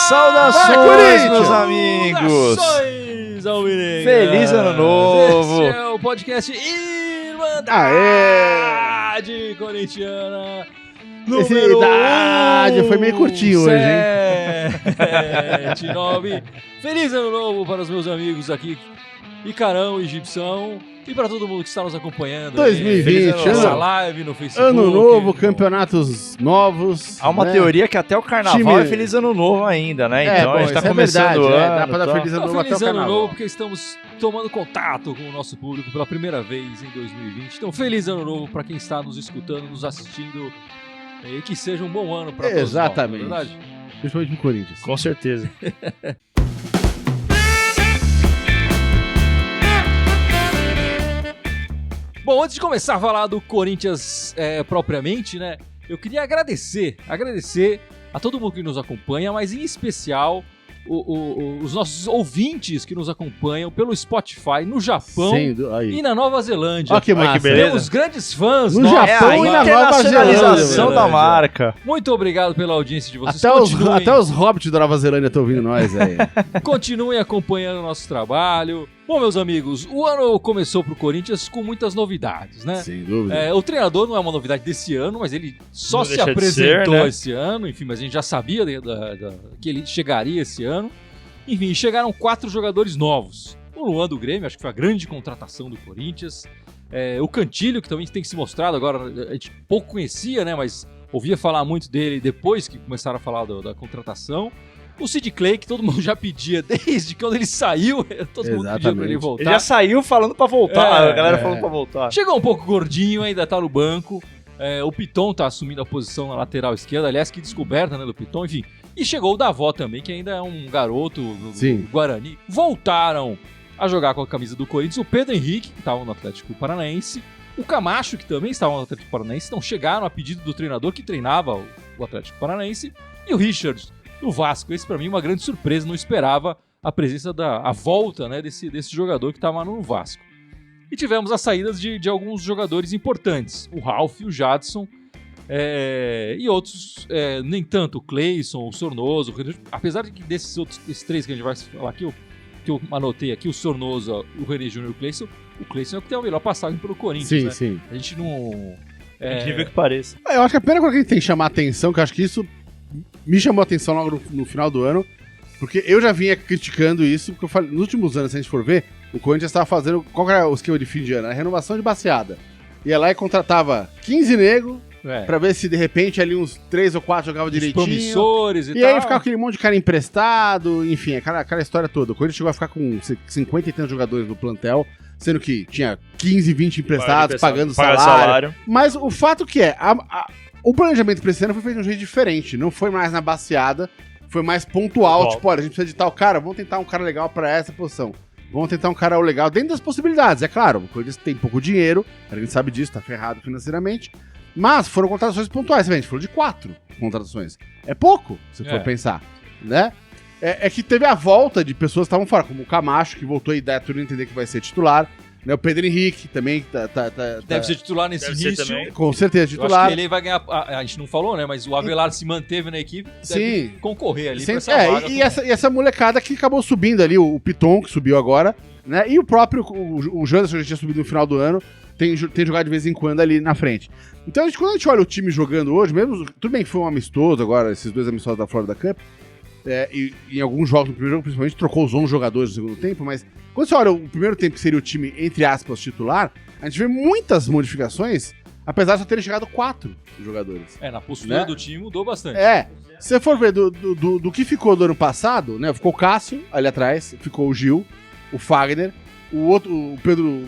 Saudações, meus amigos! Saudações, Almirenga! Feliz Ano Novo! Esse é o podcast Irmandade Corintiana. Essa idade foi meio curtinho hoje, hein? 7-9. Feliz Ano Novo para os meus amigos aqui, Icarão e Gibson, e para todo mundo que está nos acompanhando. 2020, nossa live no Facebook. Ano novo, campeonatos novos. Há uma teoria que até o carnaval é Feliz Ano Novo ainda, né? Então a gente tá começando o ano. Dá pra dar Feliz Ano Novo até o Feliz Ano carnaval. Novo, porque estamos tomando contato com o nosso público pela primeira vez em 2020. Então, Feliz Ano Novo para quem está nos escutando, nos assistindo, e que seja um bom ano para todos nós. Exatamente. Não é verdade? Principalmente no Corinthians. Com certeza. Bom, antes de começar a falar do Corinthians propriamente, né? Eu queria agradecer a todo mundo que nos acompanha, mas em especial os nossos ouvintes que nos acompanham pelo Spotify no Japão e na Nova Zelândia. Olha que massa. Temos grandes fãs no Japão e na Nova internacionalização da marca. Muito obrigado pela audiência de vocês. Até os hobbits da Nova Zelândia estão ouvindo nós aí. Continuem acompanhando o nosso trabalho. Bom, meus amigos, o ano começou pro Corinthians com muitas novidades, né? Sem dúvida. O treinador não é uma novidade desse ano, mas ele só se apresentou esse ano. Enfim, mas a gente já sabia que ele chegaria esse ano. Enfim, chegaram 4 jogadores novos. O Luan do Grêmio, acho que foi a grande contratação do Corinthians. O Cantilho, que também tem se mostrado agora, a gente pouco conhecia, né? Mas ouvia falar muito dele depois que começaram a falar da contratação. O Sid Clay, que todo mundo já pedia desde quando ele saiu, todo mundo pedia pra ele voltar. Ele já saiu falando pra voltar, a galera falando pra voltar. Chegou um pouco gordinho, ainda tá no banco. O Piton tá assumindo a posição na lateral esquerda, aliás, que descoberta, né, do Piton, enfim. E chegou o Davó também, que ainda é um garoto do Guarani. Voltaram a jogar com a camisa do Corinthians o Pedro Henrique, que estava no Atlético Paranaense, o Camacho, que também estava no Atlético Paranaense, então chegaram a pedido do treinador que treinava o Atlético Paranaense, e o Richard, do Vasco. Esse pra mim é uma grande surpresa, não esperava a presença a volta, né, desse jogador que estava no Vasco. E tivemos as saídas de alguns jogadores importantes, o Ralf, o Jadson, e outros, nem tanto, o Cleison, o Sornoso, apesar de que desses 3 que a gente vai falar aqui, que eu anotei aqui, o Sornoso, o René Júnior e o Cleison é o que tem a melhor passagem pelo Corinthians, né? Sim. A gente não... Incrível que pareça. Eu acho que a primeira coisa que a gente tem que chamar a atenção, que eu acho que isso me chamou a atenção logo no final do ano, porque eu já vinha criticando isso, porque eu falei, nos últimos anos, se a gente for ver, o Corinthians estava fazendo, qual era o esquema de fim de ano? A renovação de baseada. Ia lá e contratava 15 negros, pra ver se de repente ali uns 3 ou 4 jogavam direitinho. Promissores e tal. E aí ficava aquele monte de cara emprestado, enfim, aquela história toda. O Corinthians chegou a ficar com 50 e tantos jogadores no plantel, sendo que tinha 15, 20 emprestados, pagando salário. Mas o fato que o planejamento pra esse ano foi feito de um jeito diferente. Não foi mais na baseada, foi mais pontual. Tipo, olha, a gente precisa de tal cara, vamos tentar um cara legal pra essa posição. Vamos tentar um cara legal dentro das possibilidades. É claro, o Corinthians tem pouco dinheiro, a gente sabe disso, tá ferrado financeiramente. Mas foram contratações pontuais, a gente falou de 4 contratações. É pouco, se for pensar, né? É que teve a volta de pessoas que estavam fora, como o Camacho, que voltou e dá tudo entender que vai ser titular. Né? O Pedro Henrique também deve ser titular nesse início. Com certeza, titular. Eu acho que ele vai ganhar. A gente não falou, né? Mas o Avelar se manteve na equipe. Deve concorrer ali pra essa vaga. E essa molecada que acabou subindo ali, o Piton, que subiu agora, né? E o próprio o Janderson, que já tinha subido no final do ano, tem jogado de vez em quando ali na frente. Então, quando a gente olha o time jogando hoje, mesmo tudo bem que foi um amistoso agora, esses 2 amistosos da Florida Cup, e em alguns jogos, no primeiro jogo principalmente, trocou os 11 jogadores no segundo tempo, mas quando você olha o primeiro tempo, que seria o time, entre aspas, titular, a gente vê muitas modificações, apesar de só terem chegado 4 jogadores. Na postura do time mudou bastante. Se você for ver do que ficou do ano passado, né, ficou o Cássio ali atrás, ficou o Gil, o Fagner, o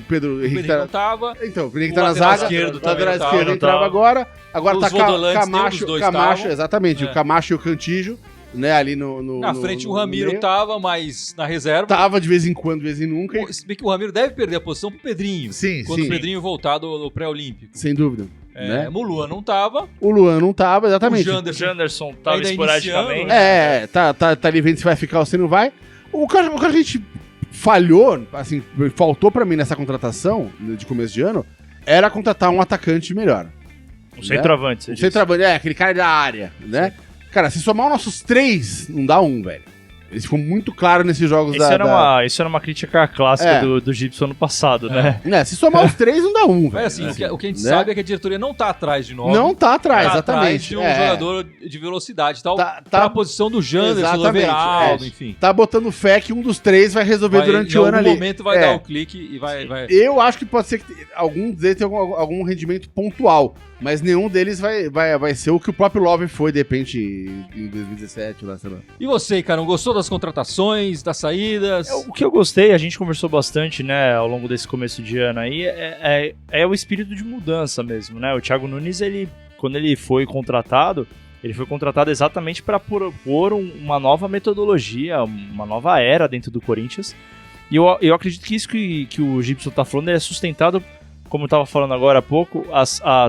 Pedro Henrique não tava. Então, o Pedro Henrique tá na zaga, o lateral esquerdo entrava agora tá Camacho, exatamente, o Camacho e o Cantillo, né, ali na frente o Ramiro tava, mas na reserva. Tava de vez em quando, de vez em nunca. Se bem que o Ramiro deve perder a posição pro Pedrinho. Sim, quando o Pedrinho voltar do pré-olímpico. Sem dúvida. Né? O Luan não tava. Exatamente. O Janderson tava esporadicamente. Tá ali vendo se vai ficar ou se não vai. O que a gente falhou, assim, faltou pra mim nessa contratação de começo de ano, era contratar um atacante melhor. Um centroavante. Um centroavante, aquele cara da área, né? Sim. Cara, se somar os nossos 3, não dá 1, velho. Isso ficou muito claro nesses jogos Isso era uma crítica clássica do Gibson no passado, né? Se somar os 3, não dá 1, velho. Assim, o que a gente sabe é que a diretoria não tá atrás de nós. Não tá atrás, exatamente. Atrás de um jogador de velocidade. Pra a posição do Janderson, do Everaldo, enfim. Tá botando fé que um dos 3 vai resolver durante o ano ali. Em algum momento vai dar o clique e vai... Eu acho que pode ser que algum deles tenha algum rendimento pontual. Mas nenhum deles vai ser o que o próprio Love foi, de repente, em 2017, lá, sei lá. E você, cara, não gostou das contratações, das saídas? O que eu gostei, a gente conversou bastante, né, ao longo desse começo de ano aí, é o espírito de mudança mesmo, né? O Thiago Nunes, quando ele foi contratado exatamente para propor uma nova metodologia, uma nova era dentro do Corinthians. E eu acredito que isso que o Gibson tá falando é sustentado, como eu estava falando agora há pouco,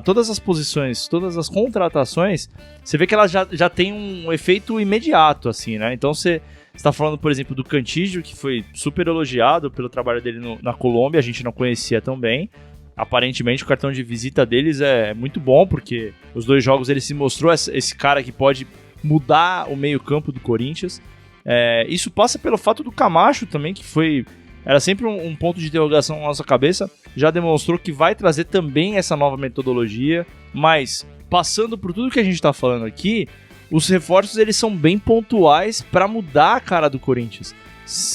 todas as posições, todas as contratações, você vê que elas já tem um efeito imediato, assim, né? Então você está falando, por exemplo, do Cantígio, que foi super elogiado pelo trabalho dele na Colômbia, a gente não conhecia tão bem. Aparentemente o cartão de visita deles é muito bom, porque os 2 jogos ele se mostrou esse cara que pode mudar o meio-campo do Corinthians. Isso passa pelo fato do Camacho também, que era sempre um ponto de interrogação na nossa cabeça, já demonstrou que vai trazer também essa nova metodologia, mas passando por tudo que a gente está falando aqui, os reforços eles são bem pontuais para mudar a cara do Corinthians.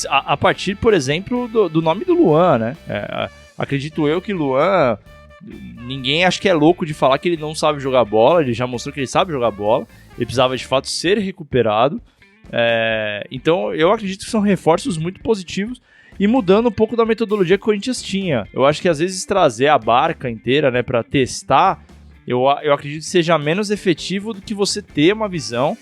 A partir, por exemplo, do nome do Luan, né? Acredito eu que Luan, ninguém acho que é louco de falar que ele não sabe jogar bola, ele já mostrou que ele sabe jogar bola, ele precisava de fato ser recuperado. Então eu acredito que são reforços muito positivos e mudando um pouco da metodologia que o Corinthians tinha. Eu acho que às vezes trazer a barca inteira, né, para testar, eu acredito que seja menos efetivo do que você ter uma visão.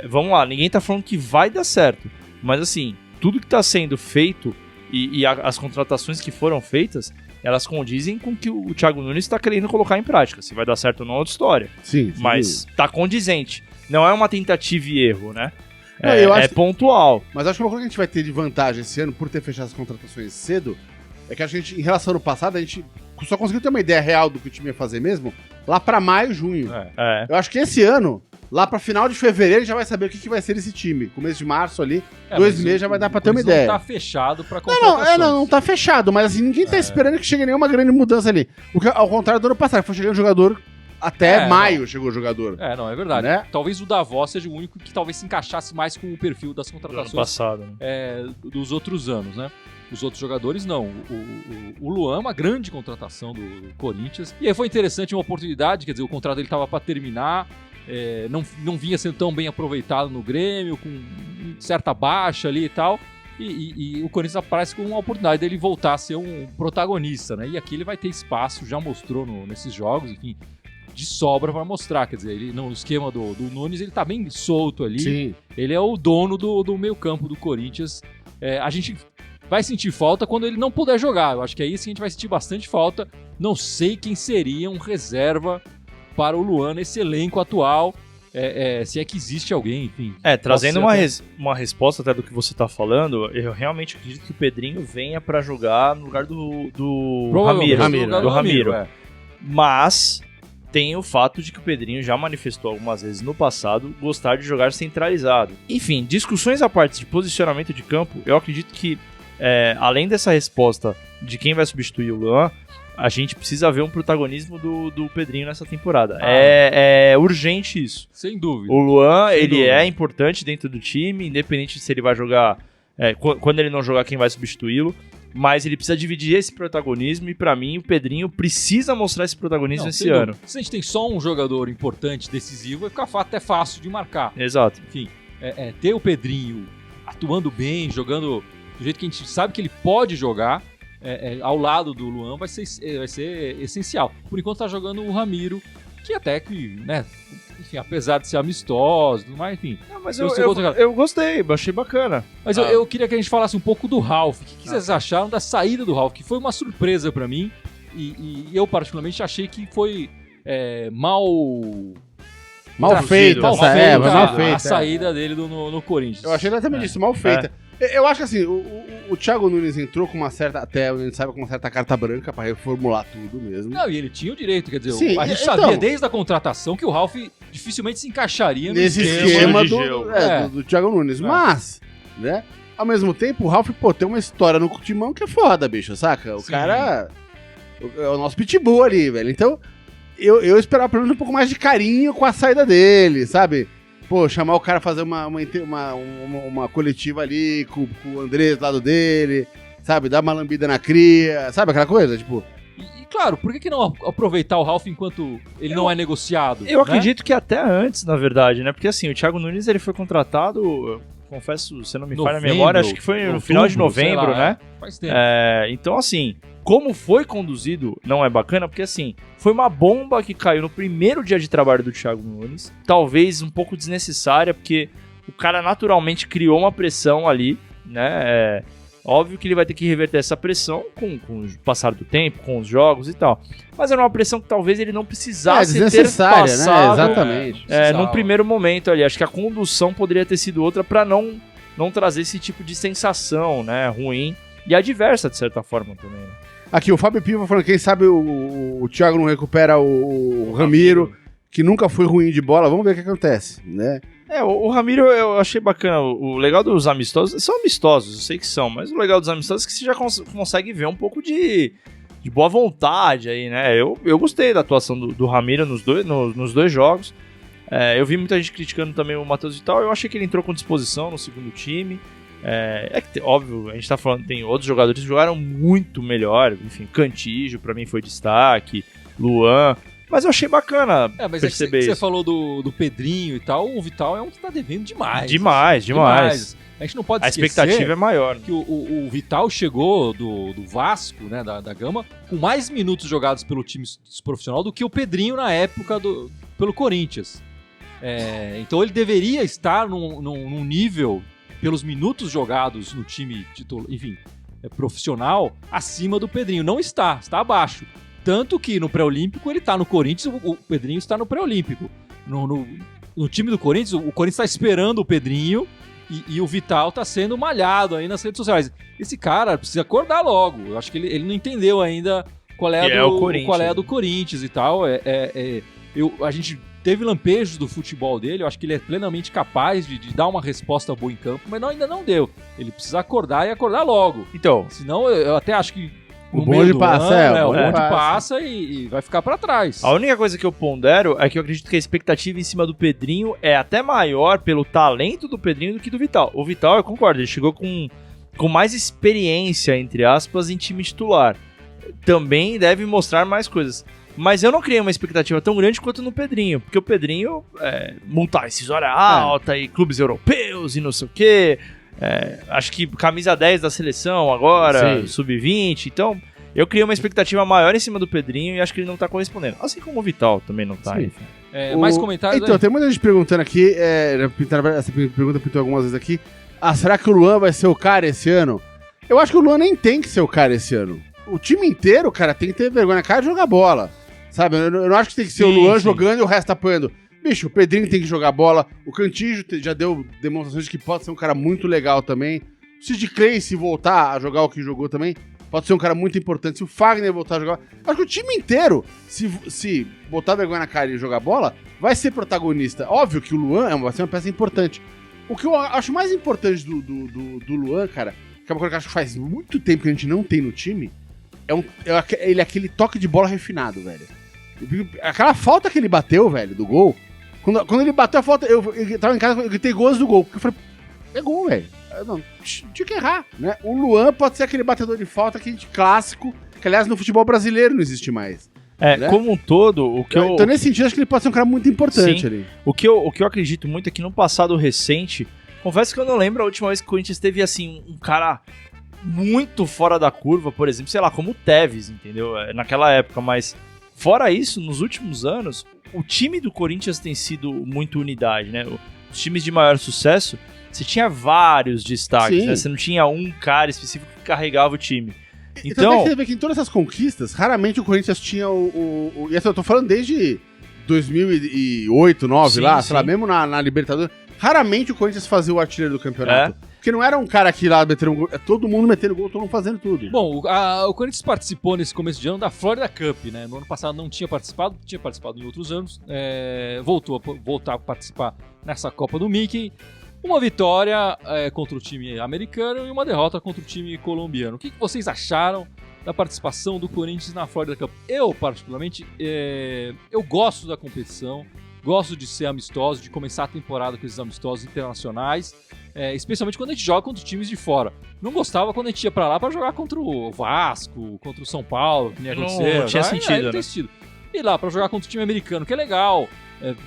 Vamos lá, ninguém tá falando que vai dar certo, mas assim, tudo que tá sendo feito e as contratações que foram feitas, elas condizem com o que o Thiago Nunes está querendo colocar em prática. Se vai dar certo ou não é outra história. Sim. Mas tá condizente. Não é uma tentativa e erro, né? É pontual. Mas acho que uma coisa que a gente vai ter de vantagem esse ano, por ter fechado as contratações cedo, é que a gente, em relação ao ano passado, a gente só conseguiu ter uma ideia real do que o time ia fazer mesmo lá pra maio, junho. Eu acho que esse ano, lá pra final de fevereiro, a gente já vai saber o que vai ser esse time. Começo de março ali, 2 meses já vai dar pra ter uma ideia. Não tá fechado pra contratações. Não tá fechado, mas assim, ninguém tá esperando que chegue nenhuma grande mudança ali. Porque, ao contrário do ano passado, foi chegando jogador... Até maio chegou o jogador. É verdade. Né? Talvez o Davos seja o único que talvez se encaixasse mais com o perfil das contratações passado, né? Dos outros anos, né? Os outros jogadores não. O Luan é uma grande contratação do Corinthians. E aí foi interessante, uma oportunidade, quer dizer, o contrato dele estava para terminar, não vinha sendo tão bem aproveitado no Grêmio, com certa baixa ali e tal. E o Corinthians aparece com uma oportunidade dele voltar a ser um protagonista, né? E aqui ele vai ter espaço, já mostrou nesses jogos, enfim, de sobra para mostrar, quer dizer, ele no esquema do Nunes ele tá bem solto ali. Sim. Ele é o dono do meio campo do Corinthians. A gente vai sentir falta quando ele não puder jogar, eu acho que aí sim a gente vai sentir bastante falta. Não sei quem seria um reserva para o Luan nesse elenco atual, se é que existe alguém, enfim. Trazendo uma resposta até do que você tá falando, eu realmente acredito que o Pedrinho venha para jogar no lugar do Ramiro. Mas tem o fato de que o Pedrinho já manifestou algumas vezes no passado gostar de jogar centralizado. Enfim, discussões à parte de posicionamento de campo, eu acredito que, além dessa resposta de quem vai substituir o Luan, a gente precisa ver um protagonismo do Pedrinho nessa temporada. É urgente isso. Sem dúvida. O Luan, é importante dentro do time, independente se ele vai jogar... quando ele não jogar, quem vai substituí-lo. Mas ele precisa dividir esse protagonismo e, pra mim, o Pedrinho precisa mostrar esse protagonismo esse ano. Se a gente tem só um jogador importante, decisivo, vai ficar até fácil de marcar. Exato. Enfim, ter o Pedrinho atuando bem, jogando do jeito que a gente sabe que ele pode jogar, ao lado do Luan, vai ser essencial. Por enquanto tá jogando o Ramiro, que até que, né, enfim, apesar de ser amistoso, mas enfim. Mas eu gostei, achei bacana. Mas eu queria que a gente falasse um pouco do Ralf. O que vocês acharam da saída do Ralf? Que foi uma surpresa pra mim. E eu, particularmente, achei que foi mal feita a saída dele no Corinthians. Eu achei exatamente isso, mal feita. Eu acho que assim, o Thiago Nunes entrou com uma certa, até a gente sabe, com uma certa carta branca pra reformular tudo mesmo. Não, e ele tinha o direito, quer dizer, Sim, a gente sabia desde a contratação que o Ralf dificilmente se encaixaria nesse esquema do Thiago Nunes. Mas, né, ao mesmo tempo, o Ralf, tem uma história no Timão que é foda, bicho, saca? O cara é o nosso pitbull ali, velho. Então, eu esperava pelo menos um pouco mais de carinho com a saída dele, sabe? Pô, chamar o cara a fazer uma coletiva ali com o Andrés do lado dele, sabe? Dar uma lambida na cria, sabe aquela coisa? Tipo... E claro, por que não aproveitar o Ralf enquanto ele não é negociado? Eu acredito que até antes, na verdade, né? Porque assim, o Thiago Nunes ele foi contratado, confesso, se não me falha a memória, acho que foi no final de novembro, lá, né? Faz tempo. Então assim, como foi conduzido não é bacana, porque assim, foi uma bomba que caiu no primeiro dia de trabalho do Thiago Nunes, talvez um pouco desnecessária, porque o cara naturalmente criou uma pressão ali, né? Óbvio que ele vai ter que reverter essa pressão com o passar do tempo, com os jogos e tal. Mas era uma pressão que talvez ele não precisasse ter passado, né? Exatamente. Num primeiro momento ali. Acho que a condução poderia ter sido outra para não trazer esse tipo de sensação, né? Ruim e adversa, de certa forma, também. Né? Aqui, o Fábio Piva falando, quem sabe o Thiago não recupera o Ramiro, que nunca foi ruim de bola. Vamos ver o que acontece, né? O Ramiro eu achei bacana. O legal dos amistosos, são amistosos, eu sei que são, mas o legal dos amistosos é que você já consegue ver um pouco de boa vontade aí, né? Eu gostei da atuação do Ramiro nos dois jogos. Eu vi muita gente criticando também o Matheus Vital, eu achei que ele entrou com disposição no segundo time. Óbvio, a gente tá falando, tem outros jogadores que jogaram muito melhor, enfim, Cantígio pra mim foi destaque, Luan, mas eu achei bacana perceber isso. Você falou do Pedrinho e tal, o Vital é um que tá devendo demais. Demais. A gente não pode esquecer... A expectativa é maior. Que o Vital chegou do Vasco, né, da Gama, com mais minutos jogados pelo time profissional do que o Pedrinho na época pelo Corinthians. Então ele deveria estar num nível, pelos minutos jogados no time profissional, acima do Pedrinho. Não está abaixo. Tanto que no pré-olímpico ele está no Corinthians, o Pedrinho está no pré-olímpico. No time do Corinthians, o Corinthians está esperando o Pedrinho e o Vital está sendo malhado aí nas redes sociais. Esse cara precisa acordar logo. Eu acho que ele não entendeu ainda qual é a do Corinthians e tal. A gente teve lampejos do futebol dele, eu acho que ele é plenamente capaz de dar uma resposta boa em campo, mas ainda não deu. Ele precisa acordar e acordar logo. Então, senão eu até acho que o bonde passa, o bonde passa e vai ficar pra trás. A única coisa que eu pondero é que eu acredito que a expectativa em cima do Pedrinho é até maior pelo talento do Pedrinho do que do Vital. O Vital, eu concordo, ele chegou com mais experiência, entre aspas, em time titular. Também deve mostrar mais coisas. Mas eu não criei uma expectativa tão grande quanto no Pedrinho, porque o Pedrinho, montar incisória alta e clubes europeus e não sei o quê... acho que camisa 10 da seleção agora, sub-20, então eu criei uma expectativa maior em cima do Pedrinho e acho que ele não tá correspondendo, assim como o Vital também não tá. Mais comentários então, aí? Tem muita gente perguntando aqui, essa pergunta pintou algumas vezes aqui, será que o Luan vai ser o cara esse ano? Eu acho que o Luan nem tem que ser o cara esse ano. O time inteiro, cara, tem que ter vergonha na cara de jogar bola, sabe? Eu não acho que tem que ser o Luan jogando e o resto apoiando. Bicho, o Pedrinho tem que jogar bola, o Cantígio já deu demonstrações de que pode ser um cara muito legal também. O Sid Clay, se voltar a jogar o que jogou também, pode ser um cara muito importante. Se o Fagner voltar a jogar... Acho que o time inteiro, se botar vergonha na cara e jogar bola, vai ser protagonista. Óbvio que o Luan vai ser uma peça importante. O que eu acho mais importante do Luan, cara, que é uma coisa que eu acho que faz muito tempo que a gente não tem no time, ele é aquele toque de bola refinado, velho. Aquela falta que ele bateu, velho, do gol... Quando ele bateu a falta, eu tava em casa, eu gritei gols do gol. Porque eu falei, é gol, velho. Não, tinha que errar, né? O Luan pode ser aquele batedor de falta clássico, que aliás no futebol brasileiro não existe mais. Né? Como um todo, Então nesse sentido, acho que ele pode ser um cara muito importante ali. O que eu acredito muito é que no passado recente, confesso que eu não lembro a última vez que o Corinthians teve, assim, um cara muito fora da curva, por exemplo, sei lá, como o Tevez, entendeu? Naquela época, mas fora isso, nos últimos anos... O time do Corinthians tem sido muito unidade, né? Os times de maior sucesso, você tinha vários destaques, né? Você não tinha um cara específico que carregava o time. Então, você vê que em todas essas conquistas, raramente o Corinthians tinha e essa eu tô falando desde 2008, 2009, sei lá, mesmo na Libertadores, raramente o Corinthians fazia o artilheiro do campeonato. Porque não era um cara aqui lá metendo um gol, é todo mundo metendo gol, todo mundo fazendo tudo. Bom, o Corinthians participou nesse começo de ano da Florida Cup, né? No ano passado não tinha participado em outros anos, voltar a participar nessa Copa do Mickey. Uma vitória contra o time americano e uma derrota contra o time colombiano. O que vocês acharam da participação do Corinthians na Florida Cup? Eu, particularmente, eu gosto da competição, gosto de ser amistoso, de começar a temporada com esses amistosos internacionais, especialmente quando a gente joga contra times de fora. Não gostava quando a gente ia pra lá pra jogar contra o Vasco, contra o São Paulo, que nem aconteceu. Não tinha sentido, né? E lá pra jogar contra o time americano, que é legal,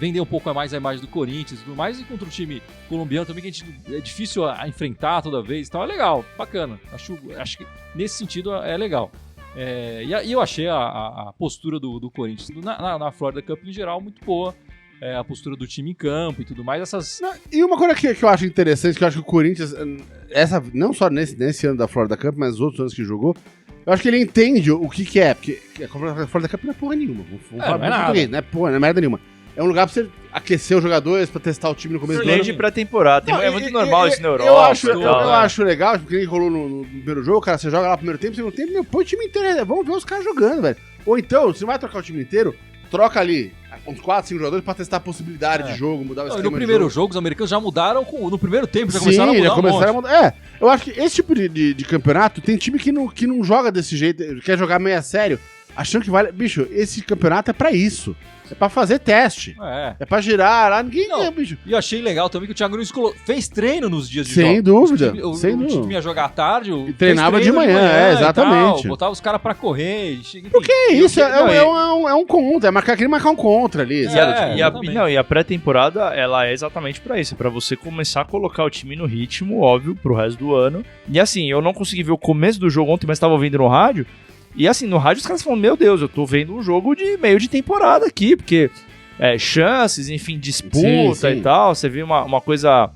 vender um pouco mais a imagem do Corinthians e tudo mais, e contra o time colombiano também, que é difícil a enfrentar toda vez, então é legal, bacana. Acho que nesse sentido é legal. E eu achei a postura do Corinthians na Florida Cup em geral muito boa. A postura do time em campo e tudo mais. E uma coisa que eu acho interessante, que eu acho que o Corinthians, não só nesse ano da Florida Cup, mas os outros anos que jogou, eu acho que ele entende o que é, porque a Florida Cup não é porra nenhuma. Não é nada. Não é merda nenhuma. É um lugar pra você aquecer os jogadores, pra testar o time no começo do ano. De pré-temporada. É muito normal isso na Europa. Eu acho legal, porque rolou no primeiro jogo, cara, você joga lá no primeiro tempo, segundo tempo, põe o time inteiro, vamos ver os caras jogando, velho. Ou então, se não vai trocar o time inteiro, troca ali uns 4, 5 jogadores pra testar a possibilidade de jogo, mudar o esquema. No primeiro jogo, os americanos já mudaram, no primeiro tempo já começaram a mudar eu acho que esse tipo de campeonato, tem time que não joga desse jeito, quer jogar meio a sério, achando que vale... Bicho, esse campeonato é pra isso. É pra fazer teste. É pra girar lá, ninguém quer, bicho. E eu achei legal também que o Thiago Nunes fez treino nos dias de sem jogo. Dúvida. O time ia jogar à tarde. E treinava de manhã, exatamente. Botava os caras pra correr. Porque isso é um contra, queria marcar um contra ali. E a pré-temporada, ela é exatamente pra isso. É pra você começar a colocar o time no ritmo, óbvio, pro resto do ano. E assim, eu não consegui ver o começo do jogo ontem, mas tava ouvindo no rádio. E assim, no rádio os caras falam, meu Deus, eu tô vendo um jogo de meio de temporada aqui, porque chances, enfim, disputa e tal, você vê uma coisa...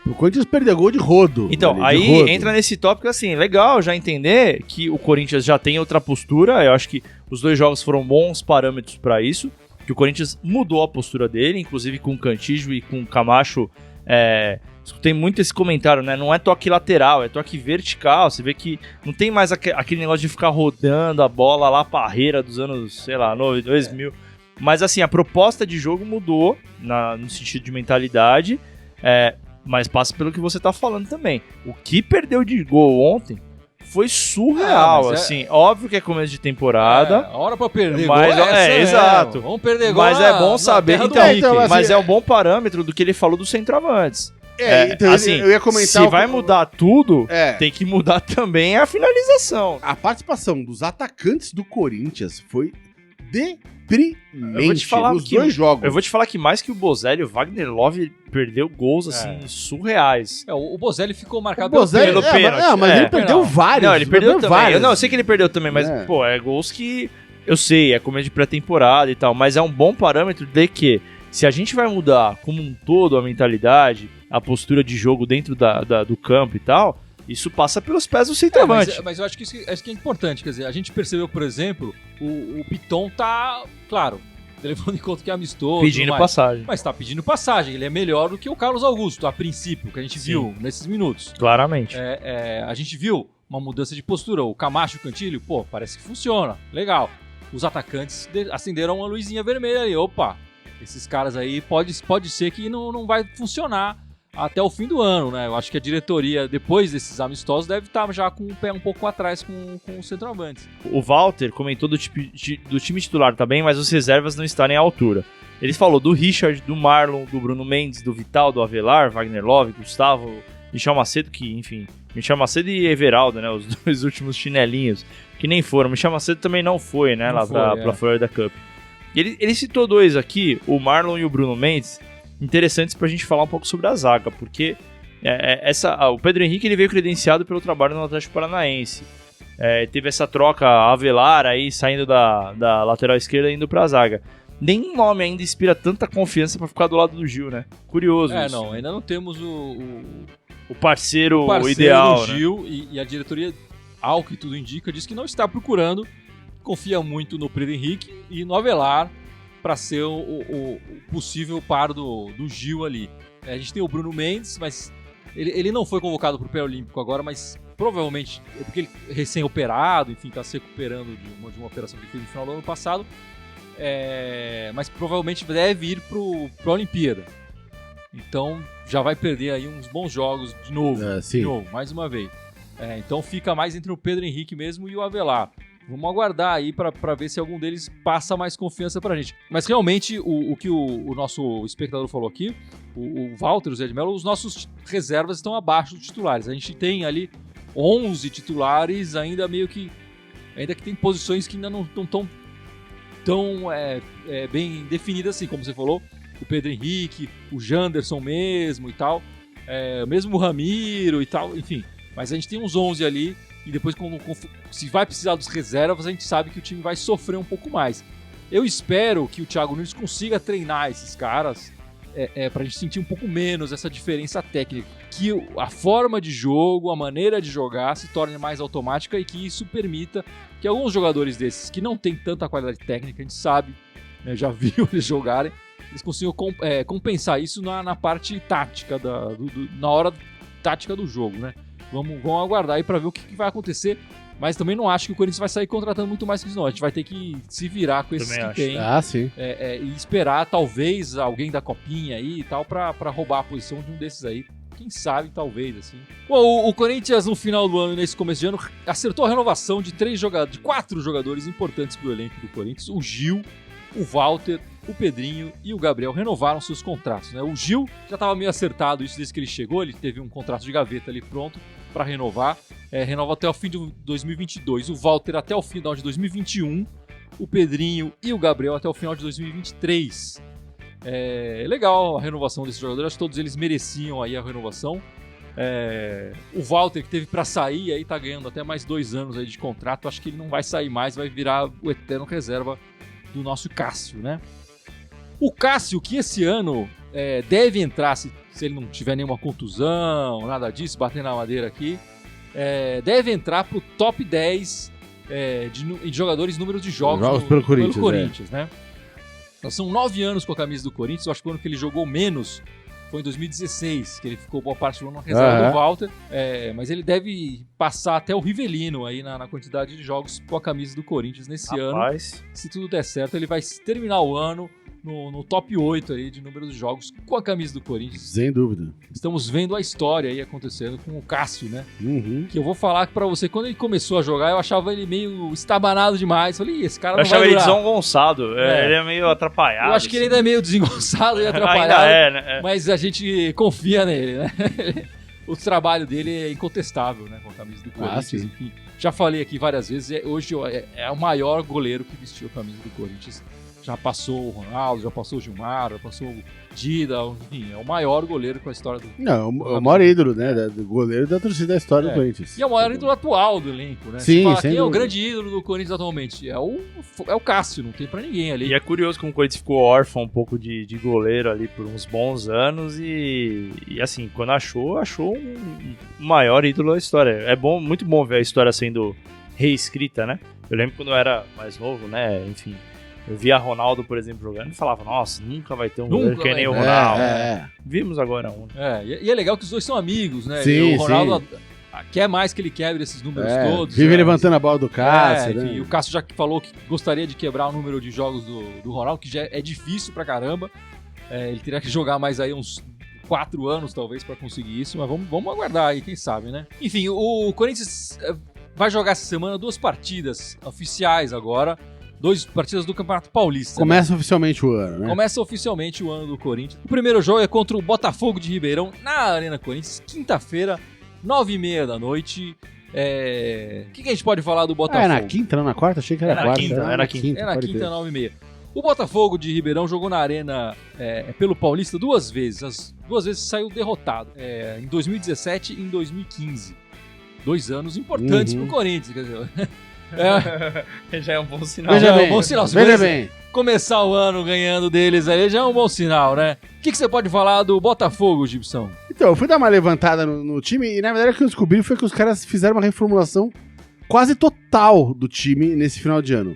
O Corinthians perdeu gol de rodo. Então, entra nesse tópico assim, legal já entender que o Corinthians já tem outra postura, eu acho que os 2 jogos foram bons parâmetros pra isso, que o Corinthians mudou a postura dele, inclusive com o Cantillo e com o Camacho... Escutei muito esse comentário, né? Não é toque lateral, é toque vertical. Você vê que não tem mais aquele negócio de ficar rodando a bola lá parreira dos anos, sei lá, 2000. Mas assim, a proposta de jogo mudou no sentido de mentalidade, mas passa pelo que você tá falando também. O que perdeu de gol ontem foi surreal, assim. Óbvio que é começo de temporada. A hora pra perder mas, gol exato. Vamos perder gol. Mas é bom saber, mas é um bom parâmetro do que ele falou dos centroavantes. Então, assim, eu ia comentar... Se vai mudar tudo, tem que mudar também a finalização. A participação dos atacantes do Corinthians foi deprimente nos 2 jogos. Eu vou te falar que mais que o Bozelli, o Wagner Love perdeu gols, assim, surreais. O Bozelli ficou marcado pelo pênalti. Mas ele perdeu vários. Não, ele perdeu também. Eu sei que ele perdeu também, mas, gols que... Eu sei, é começo de pré-temporada e tal, mas é um bom parâmetro de que, se a gente vai mudar como um todo a mentalidade, a postura de jogo dentro do campo e tal, isso passa pelos pés do centroavante. Mas eu acho que isso é importante, quer dizer, a gente percebeu, por exemplo, o Piton tá, claro, levando em conta que é amistoso. Pedindo passagem. Mas tá pedindo passagem, ele é melhor do que o Carlos Augusto, a princípio, que a gente viu nesses minutos. Claramente. A gente viu uma mudança de postura, o Camacho e o Cantillo, parece que funciona, legal. Os atacantes acenderam uma luzinha vermelha ali, opa, esses caras aí pode ser que não vai funcionar até o fim do ano, né? Eu acho que a diretoria, depois desses amistosos, deve estar já com o pé um pouco atrás com os centroavantes. O Walter comentou do time titular também, mas os reservas não estarem à altura. Ele falou do Richard, do Marlon, do Bruno Mendes, do Vital, do Avelar, Wagner Love, Gustavo, Michel Macedo, que, enfim, Michel Macedo e Everaldo, né? Os 2 últimos chinelinhos, que nem foram. Michel Macedo também não foi, né? Lá pra Florida Cup. E ele citou 2 aqui, o Marlon e o Bruno Mendes, interessantes pra gente falar um pouco sobre a zaga, porque o Pedro Henrique ele veio credenciado pelo trabalho no Atlético Paranaense. Teve essa troca Avelar aí saindo da lateral esquerda e indo pra zaga. Nenhum nome ainda inspira tanta confiança pra ficar do lado do Gil, né? Curioso isso. Não, ainda não temos o parceiro ideal, Gil, né? E a diretoria, ao que tudo indica, diz que não está procurando, confia muito no Pedro Henrique e no Avelar para ser o possível par do Gil ali. A gente tem o Bruno Mendes, mas Ele não foi convocado para o pré-olímpico agora, mas provavelmente é porque ele é recém-operado, enfim, está se recuperando de uma operação que ele fez no final do ano passado. Mas provavelmente deve ir para a Olimpíada. Então já vai perder aí uns bons jogos de novo, mais uma vez. Então fica mais entre o Pedro Henrique mesmo e o Avelar. Vamos aguardar aí para ver se algum deles passa mais confiança pra gente. Mas realmente, o que o nosso espectador falou aqui, o Walter, o Zé de Mello, os nossos reservas estão abaixo dos titulares. A gente tem ali 11 titulares, ainda que tem posições que ainda não estão tão bem definidas assim, como você falou. O Pedro Henrique, o Janderson mesmo e tal, mesmo o Ramiro e tal, enfim. Mas a gente tem uns 11 ali. E depois, se vai precisar dos reservas, a gente sabe que o time vai sofrer um pouco mais. Eu espero que o Thiago Nunes consiga treinar esses caras pra gente sentir um pouco menos essa diferença técnica. Que a forma de jogo, a maneira de jogar se torne mais automática e que isso permita que alguns jogadores desses que não tem tanta qualidade técnica, a gente sabe, né, já viu eles jogarem, eles consigam compensar isso na parte tática, na hora tática do jogo, né? Vamos aguardar aí pra ver o que vai acontecer. Mas também não acho que o Corinthians vai sair contratando muito mais que isso, não. A gente vai ter que se virar com esses que tem. Sim. E esperar, talvez, alguém da Copinha aí e tal, pra roubar a posição de um desses aí. Quem sabe, talvez, assim. Bom, o Corinthians, no final do ano, nesse começo de ano, acertou a renovação de 4 jogadores importantes pro elenco do Corinthians. O Gil, o Walter, o Pedrinho e o Gabriel renovaram seus contratos, né? O Gil já estava meio acertado isso desde que ele chegou, ele teve um contrato de gaveta ali pronto para renovar, renova até o fim de 2022, o Walter até o final de 2021, o Pedrinho e o Gabriel até o final de 2023. Legal a renovação desses jogadores, acho que todos eles mereciam aí a renovação. O Walter, que teve para sair, aí tá ganhando até mais 2 anos aí de contrato, acho que ele não vai sair mais, vai virar o eterno reserva do nosso Cássio, né? O Cássio, que esse ano deve entrar, se ele não tiver nenhuma contusão, nada disso, bater na madeira aqui, deve entrar pro top 10 de jogadores, número de jogos pelo Corinthians, né? Então, são 9 anos com a camisa do Corinthians, eu acho que o ano que ele jogou menos foi em 2016, que ele ficou boa parte do ano na reserva do Walter, mas ele deve passar até o Rivelino aí na quantidade de jogos com a camisa do Corinthians nesse ano. Se tudo der certo, ele vai terminar o ano no top 8 aí de número de jogos com a camisa do Corinthians. Sem dúvida. Estamos vendo a história aí acontecendo com o Cássio, né? Uhum. Que eu vou falar que pra você, quando ele começou a jogar, eu achava ele meio estabanado demais. Falei, esse cara não vai durar. Eu achava ele desengonçado. Ele é meio atrapalhado. Eu acho que ele ainda é meio desengonçado e atrapalhado. né? Mas a gente confia nele, né? O trabalho dele é incontestável, né? Com a camisa do Corinthians, enfim. Já falei aqui várias vezes, hoje é o maior goleiro que vestiu a camisa do Corinthians. Já passou o Ronaldo, já passou o Gilmar, já passou o Dida, enfim, é o maior goleiro com a história do... Não, o maior ídolo, né? Do goleiro da torcida da história do Corinthians. E é o maior ídolo atual do elenco, né? Sim, quem é o grande ídolo do Corinthians atualmente? É o Cássio, não tem pra ninguém ali. E é curioso como o Corinthians ficou órfão um pouco de goleiro ali por uns bons anos e assim, quando achou um maior ídolo da história. É muito bom ver a história sendo reescrita, né? Eu lembro quando eu era mais novo, né? Enfim... Eu via Ronaldo, por exemplo, jogando e falava, nossa, nunca vai ter um goleiro que nem o Ronaldo. Vimos agora um. E é legal que os dois são amigos, né? Sim, o Ronaldo quer mais que ele quebre esses números todos. Vive levantando a bola do Cássio, né? E o Cássio já falou que gostaria de quebrar o número de jogos do Ronaldo, que já é difícil pra caramba. Ele teria que jogar mais aí uns 4 anos, talvez, pra conseguir isso. Mas vamos aguardar aí, quem sabe, né? Enfim, o Corinthians vai jogar essa semana 2 partidas oficiais agora. 2 partidas do Campeonato Paulista. Começa oficialmente o ano, né? Começa oficialmente o ano do Corinthians. O primeiro jogo é contra o Botafogo de Ribeirão, na Arena Corinthians, quinta-feira, 9h30 da noite. O que a gente pode falar do Botafogo? É na quinta, não na quarta? Achei que era quarta. Era na quinta. É na quinta, 9h30. O Botafogo de Ribeirão jogou na Arena pelo Paulista 2 vezes. As 2 vezes saiu derrotado. Em 2017 e em 2015. 2 anos importantes pro Corinthians, quer dizer... Já é um bom sinal. Veja bem. Começar o ano ganhando deles aí já é um bom sinal, né? O que você pode falar do Botafogo, Gibson? Então, eu fui dar uma levantada no time e na verdade o que eu descobri foi que os caras fizeram uma reformulação quase total do time nesse final de ano.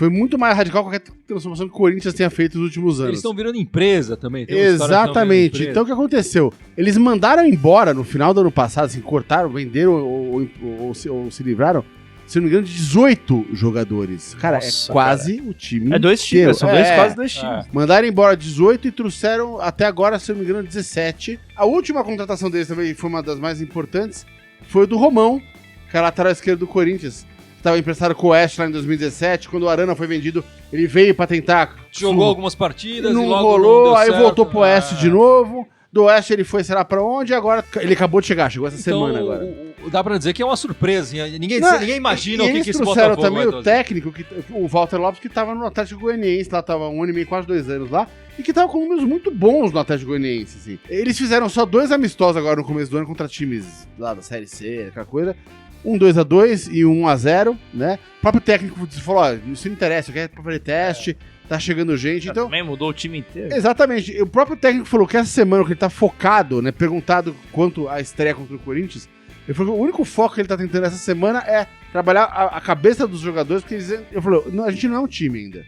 Foi muito mais radical qualquer transformação que o Corinthians tenha feito nos últimos anos. Eles estão virando empresa também. Exatamente. Então o que aconteceu? Eles mandaram embora no final do ano passado, assim, cortaram, venderam ou se livraram, se não me engano, de 18 jogadores. Cara, nossa, é quase cara. O time. É 2 times, são quase 2 times. Mandaram embora 18 e trouxeram até agora, se não me engano, 17. A última contratação deles também foi uma das mais importantes, foi o do Romão, que é lateral esquerdo do Corinthians. Estava emprestado com o Oeste lá em 2017, quando o Arana foi vendido, ele veio pra tentar... Jogou algumas partidas não e logo rolou, não deu aí certo. Voltou pro Oeste de novo, do Oeste ele foi, será pra onde, e agora ele acabou de chegar, chegou essa semana agora. Dá pra dizer que é uma surpresa, ninguém imagina o que esse Botafogo trouxeram também o técnico, o Walter Lopes, que tava no Atlético Goianiense, lá tava 1 ano e meio, quase 2 anos lá, e que tava com números muito bons no Atlético Goianiense, assim. Eles fizeram só 2 amistosos agora no começo do ano contra times lá da Série C, aquela coisa, 2-2 e 1-0, né? O próprio técnico falou, ó, isso não interessa, eu quero fazer teste, tá chegando gente, então... Também mudou o time inteiro. Exatamente, o próprio técnico falou que essa semana que ele tá focado, né, perguntado quanto à estreia contra o Corinthians, ele falou que o único foco que ele tá tentando essa semana é trabalhar a cabeça dos jogadores, porque ele falou, a gente não é um time ainda,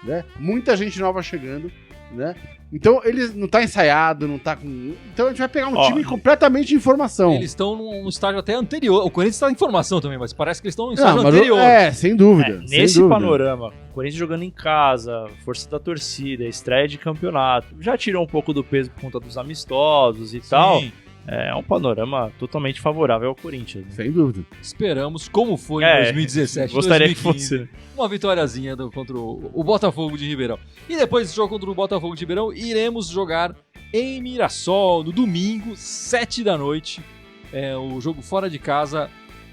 né? Muita gente nova chegando, né? Então ele não tá ensaiado, não tá com... Então a gente vai pegar um time completamente de informação. Eles estão num estágio até anterior. O Corinthians tá em formação também, mas parece que eles estão em estágio anterior. Sem dúvida. Nesse panorama, o Corinthians jogando em casa, força da torcida, estreia de campeonato, já tirou um pouco do peso por conta dos amistosos e tal. É um panorama totalmente favorável ao Corinthians. Né? Sem dúvida. Esperamos, como foi em 2017, gostaria 2015, que fosse. Uma vitóriazinha contra o Botafogo de Ribeirão. E depois desse jogo contra o Botafogo de Ribeirão, iremos jogar em Mirassol, no domingo, 7 da noite. O jogo fora de casa.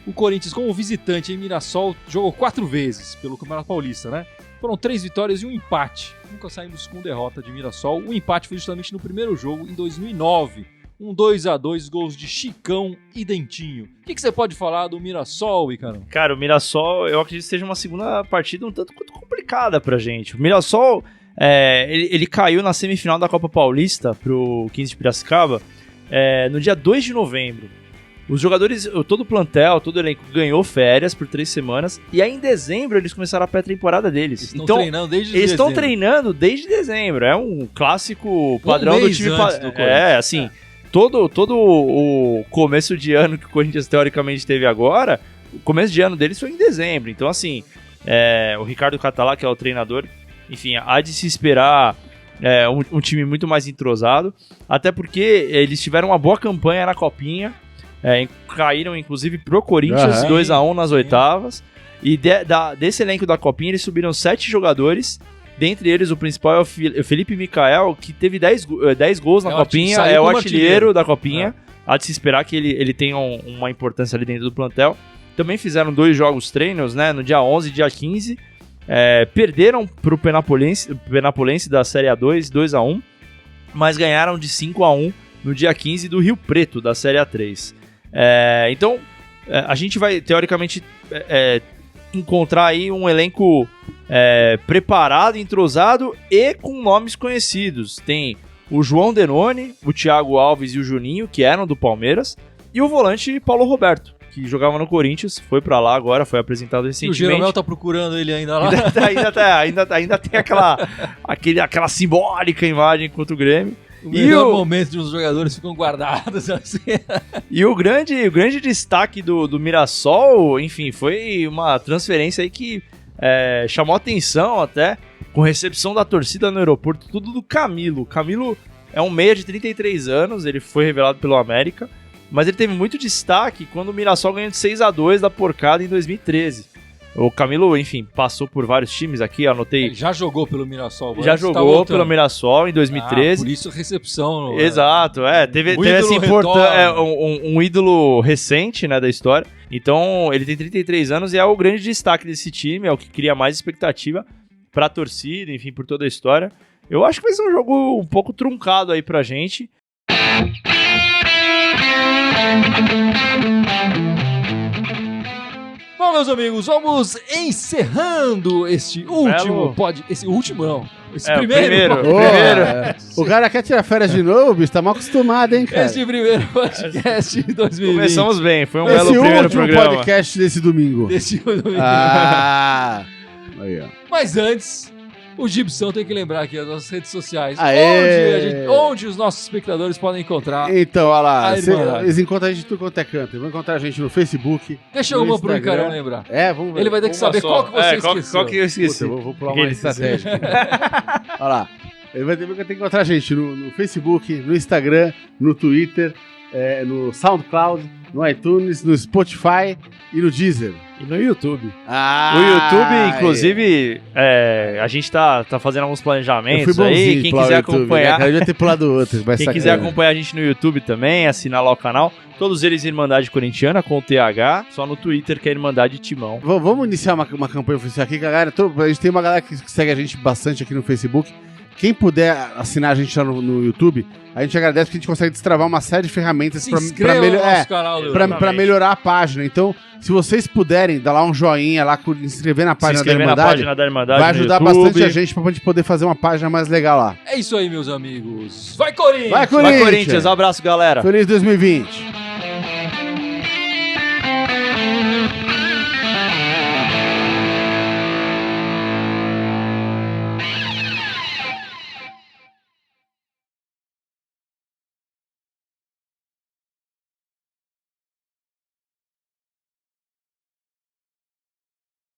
O Corinthians, como visitante em Mirassol, jogou 4 vezes pelo Campeonato Paulista, né? Foram 3 vitórias e um empate. Nunca saímos com derrota de Mirassol. O empate foi justamente no primeiro jogo, em 2009. 2-2, gols de Chicão e Dentinho. O que você pode falar do Mirassol, Icarão? Cara, o Mirassol, eu acredito que seja uma segunda partida um tanto quanto complicada pra gente. O Mirassol, ele caiu na semifinal da Copa Paulista pro 15 de Piracicaba no dia 2 de novembro. Os jogadores, todo o plantel, todo o elenco ganhou férias por 3 semanas e aí em dezembro eles começaram a pré-temporada deles. Eles estão treinando desde dezembro. Eles estão treinando desde dezembro. É um clássico padrão do time. Todo o começo de ano que o Corinthians teoricamente teve agora, o começo de ano deles foi em dezembro. Então, assim, o Ricardo Catalá, que é o treinador, enfim, há de se esperar um time muito mais entrosado, até porque eles tiveram uma boa campanha na Copinha, caíram inclusive pro Corinthians 2-1 nas oitavas, e desse elenco da Copinha eles subiram 7 jogadores. Dentre eles, o principal é o Felipe Micael, que teve 10 gols na Copinha, é o artilheiro da Copinha. Há de se esperar que ele tenha uma importância ali dentro do plantel. Também fizeram 2 jogos treinos, né, no dia 11 e dia 15. Perderam para o Penapolense da Série A2, 2-1, mas ganharam de 5-1 no dia 15 do Rio Preto, da Série A3. Então, a gente vai, teoricamente, encontrar aí um elenco preparado, entrosado e com nomes conhecidos. Tem o João Denoni, o Thiago Alves e o Juninho, que eram do Palmeiras, e o volante Paulo Roberto, que jogava no Corinthians, foi pra lá agora, foi apresentado recentemente. E o Jeromel tá procurando ele ainda lá. Ainda tem aquela simbólica imagem contra o Grêmio. O melhor momento de os jogadores ficam guardados assim. E o grande destaque do Mirassol, enfim, foi uma transferência aí que chamou atenção até, com recepção da torcida no aeroporto, tudo do Camilo. O Camilo é um meia de 33 anos, ele foi revelado pelo América, mas ele teve muito destaque quando o Mirassol ganhou de 6-2 da Porcada em 2013. O Camilo, enfim, passou por vários times aqui, anotei. Ele já jogou pelo Mirassol. Já jogou pelo Mirassol em 2013. Por isso recepção. Exato, teve essa importância, um ídolo recente, né, da história. Então, ele tem 33 anos e é o grande destaque desse time, é o que cria mais expectativa pra torcida, enfim, por toda a história. Eu acho que vai ser um jogo um pouco truncado aí pra gente. Bom, meus amigos, vamos encerrando este último Esse último não. Esse primeiro. O cara quer tirar férias de novo, bicho, tá mal acostumado, hein, cara? Esse primeiro podcast de 2020. Começamos bem, foi um belo primeiro programa. Esse último podcast desse domingo. Aí, ó. Mas Mas antes, o Gibson tem que lembrar aqui as nossas redes sociais. Onde os nossos espectadores podem encontrar. Então, olha lá. Eles encontram a gente tudo quanto é canto. Eles vão encontrar a gente no Facebook. Deixa uma pro Icarão lembrar. Vamos ver. Ele vai ter que saber qual que você esqueceu. Qual que eu esqueci? Puta, vou pular uma estratégia. Olha lá. Ele vai ter que encontrar a gente no Facebook, no Instagram, no Twitter, no SoundCloud, no iTunes, no Spotify e no Deezer. E no YouTube. O YouTube, inclusive, a gente tá fazendo alguns planejamentos aí. Quem quiser acompanhar. Eu já ter pulado outro. Quem quiser acompanhar a gente no YouTube também, assinar lá o canal. Todos eles Irmandade Corintiana com TH, só no Twitter que é Irmandade Timão. Vamos iniciar uma campanha oficial aqui, galera. A gente tem uma galera que segue a gente bastante aqui no Facebook. Quem puder assinar a gente lá no YouTube, a gente agradece porque a gente consegue destravar uma série de ferramentas para melhorar a página. Então, se vocês puderem dar lá um joinha lá, inscrever na página da Irmandade, vai ajudar bastante a gente pra gente poder fazer uma página mais legal lá. É isso aí, meus amigos. Vai, Corinthians! Vai, Corinthians! Abraço, galera! Feliz 2020!